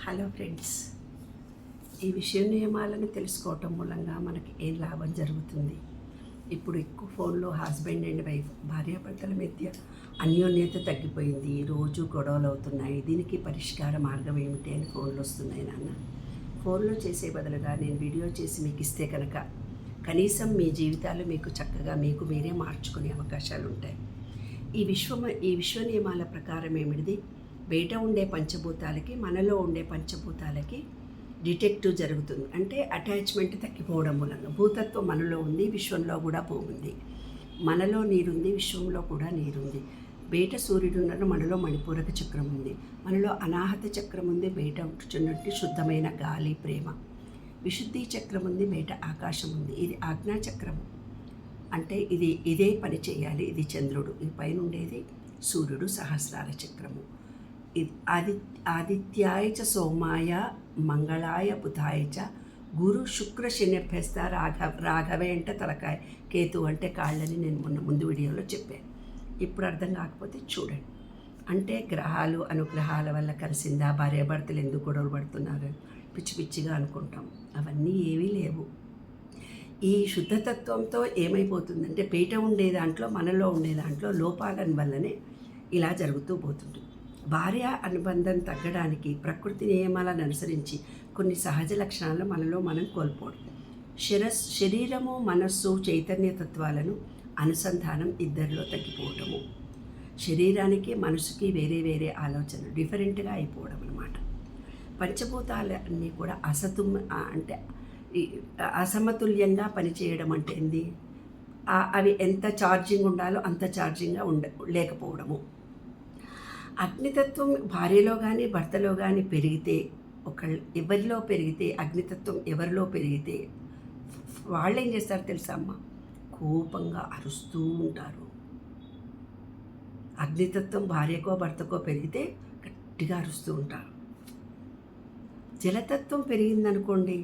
Hello friends, ఈ విషయ నియమాలను తెలుసుకోవటం మూలంగా మనకి ఏం లాభం జరుగుతుంది? ఇప్పుడు ఎక్కువ ఫోన్లో హస్బెండ్ అండ్ వైఫ్ భార్యాభర్తల మధ్య అన్యోన్యత తగ్గిపోయింది, రోజు గొడవలు అవుతున్నాయి. దీనికి పరిష్కార మార్గం ఏమిటి అని ఫోన్లు వస్తున్నాయి. నాన్న, ఫోన్లో చేసే బదులుగా నేను వీడియో చేసి మీకు ఇస్తే కనుక కనీసం మీ జీవితాలు మీకు చక్కగా మీకు మీరే మార్చుకునే అవకాశాలు ఉంటాయి. ఈ విశ్వ నియమాల ప్రకారం ఏమిటిది? బయట ఉండే పంచభూతాలకి మనలో ఉండే పంచభూతాలకి డిటెక్టివ్ జరుగుతుంది. అంటే అటాచ్మెంట్ తగ్గిపోవడం మూలంగా భూతత్వం మనలో ఉంది, విశ్వంలో కూడా పోతుంది. మనలో నీరుంది, విశ్వంలో కూడా నీరుంది. బయట సూర్యుడు ఉన్నాడు, మనలో మణిపూరక చక్రం ఉంది, మనలో అనాహత చక్రం ఉంది, బయట ఉంటున్నట్టు శుద్ధమైన గాలి ప్రేమ. విశుద్ధి చక్రం ఉంది, బయట ఆకాశం ఉంది. ఇది ఆజ్ఞా చక్రము. అంటే ఇదే పని చేయాలి. ఇది చంద్రుడు, ఈ పైన ఉండేది సూర్యుడు, సహస్రార చక్రము. ఆదిత్యాయ చ సోమాయ మంగళాయ బుధాయ చ గురు శుక్ర శనిభ్యస్త రాఘవే అంటే తలకాయ, కేతు అంటే కాళ్ళని నేను ముందు వీడియోలో చెప్పాను. ఇప్పుడు అర్థం కాకపోతే చూడండి. అంటే గ్రహాలు అనుగ్రహాల వల్ల కలిసిందా, భార్యాభర్తలు ఎందుకు గొడవలు పడుతున్నారు పిచ్చి పిచ్చిగా అనుకుంటాం. అవన్నీ ఏవీ లేవు. ఈ శుద్ధతత్వంతో ఏమైపోతుందంటే బయట ఉండే దాంట్లో మనలో ఉండే దాంట్లో లోపాల వల్లనే ఇలా జరుగుతూ పోతుంది. భార్య అనుబంధం తగ్గడానికి ప్రకృతి నియమాలను అనుసరించి కొన్ని సహజ లక్షణాలను మనలో మనం కోల్పోవడం. శరీరము, మనస్సు, చైతన్య తత్వాలను అనుసంధానం ఇద్దరిలో తగ్గిపోవడము. శరీరానికి మనసుకి వేరే వేరే ఆలోచనలు డిఫరెంట్గా అయిపోవడం అన్నమాట. పంచభూతాలన్నీ కూడా అంటే అసమతుల్యంగా పనిచేయడం అంటే ఏంది? అవి ఎంత ఛార్జింగ్ ఉండాలో అంత ఛార్జింగ్గా లేకపోవడము. అగ్నితత్వం భార్యలో కానీ భర్తలో కానీ పెరిగితే, ఎవరిలో పెరిగితే, అగ్నితత్వం ఎవరిలో పెరిగితే వాళ్ళు ఏం చేస్తారు తెలుసా అమ్మ? కోపంగా అరుస్తూ ఉంటారు. అగ్నితత్వం భార్యకో భర్తకో పెరిగితే గట్టిగా అరుస్తూ ఉంటారు. జలతత్వం పెరిగిందనుకోండి,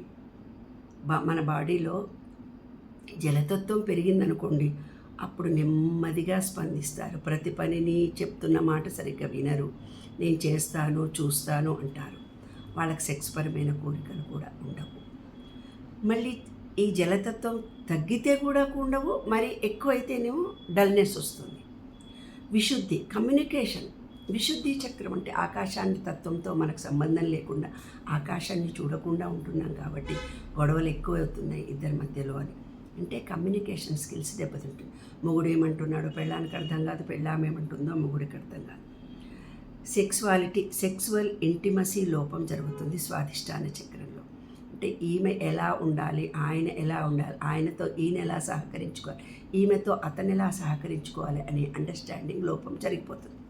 మన బాడీలో జలతత్వం పెరిగిందనుకోండి, అప్పుడు నెమ్మదిగా స్పందిస్తారు. ప్రతి పనిని చెప్తున్న మాట సరిగ్గా వినరు. నేను చేస్తాను, చూస్తాను అంటారు. వాళ్ళకి సెక్స్ పరమైన కోరికలు కూడా ఉండవు. మళ్ళీ ఈ జలతత్వం తగ్గితే కూడా ఉండవు, మరి ఎక్కువైతేనేమో డల్నెస్ వస్తుంది. విశుద్ధి, కమ్యూనికేషన్. విశుద్ధి చక్రం అంటే ఆకాశాన్ని తత్వంతో మనకు సంబంధం లేకుండా ఆకాశాన్ని చూడకుండా ఉంటున్నాం కాబట్టి గొడవలు ఎక్కువ అవుతున్నాయి ఇద్దరి మధ్యలో అని. అంటే కమ్యూనికేషన్ స్కిల్స్ దెబ్బతింటుంది. మొగుడు ఏమంటున్నాడో పెళ్ళానికి అర్థం కాదు, పెళ్ళామేమంటుందో మొగుడికి అర్థం కాదు. సెక్సువల్ ఇంటిమసీ లోపం జరుగుతుంది స్వాధిష్టాన చక్రంలో. అంటే ఈమె ఎలా ఉండాలి, ఆయన ఎలా ఉండాలి, ఆయనతో ఈయన ఎలా సహకరించుకోవాలి, ఈమెతో అతను ఎలా సహకరించుకోవాలి అనే అండర్స్టాండింగ్ లోపం జరిగిపోతుంది.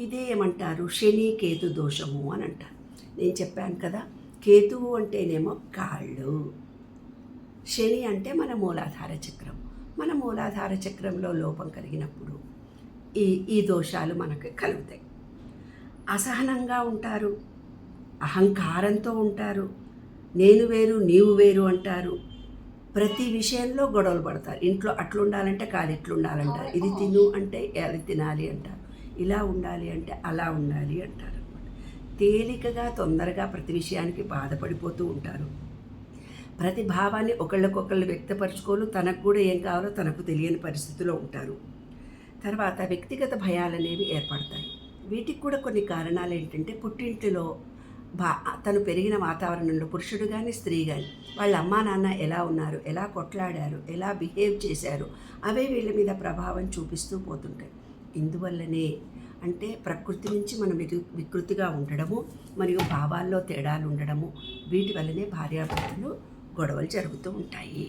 ఇదే ఏమంటారు? శని కేతు దోషము అని అంటారు. నేను చెప్పాను కదా, కేతువు అంటేనేమో కాళ్ళు, శని అంటే మన మూలాధార చక్రం. మన మూలాధార చక్రంలో లోపం కలిగినప్పుడు ఈ దోషాలు మనకు కలుగుతాయి. అసహనంగా ఉంటారు, అహంకారంతో ఉంటారు, నేను వేరు నీవు వేరు అంటారు. ప్రతి విషయంలో గొడవలు పడతారు. ఇంట్లో అట్లుండాలంటే కాదు ఇట్లుండాలంటారు. ఇది తిను అంటే అది తినాలి అంటారు. ఇలా ఉండాలి అంటే అలా ఉండాలి అంటారు. తేలికగా తొందరగా ప్రతి విషయానికి బాధపడిపోతూ ఉంటారు. ప్రతి భావాన్ని ఒకళ్ళకొకళ్ళు వ్యక్తపరచుకోలు, తనకు కూడా ఏం కావాలో తనకు తెలియని పరిస్థితిలో ఉంటారు. తర్వాత వ్యక్తిగత భయాలు అనేవి ఏర్పడతాయి. వీటికి కూడా కొన్ని కారణాలు ఏంటంటే, పుట్టింటిలో తను పెరిగిన వాతావరణంలో పురుషుడు కానీ స్త్రీ కానీ వాళ్ళ అమ్మా నాన్న ఎలా ఉన్నారు, ఎలా కొట్లాడారు, ఎలా బిహేవ్ చేశారు, అవే వీళ్ళ మీద ప్రభావం చూపిస్తూ పోతుంటాయి. ఇందువల్లనే అంటే ప్రకృతి నుంచి మనం వికృతిగా ఉండడము మరియు భావాల్లో తేడాలు ఉండడము, వీటి వల్లనే భార్యాభర్తలు గొడవలు జరుగుతూ ఉంటాయి.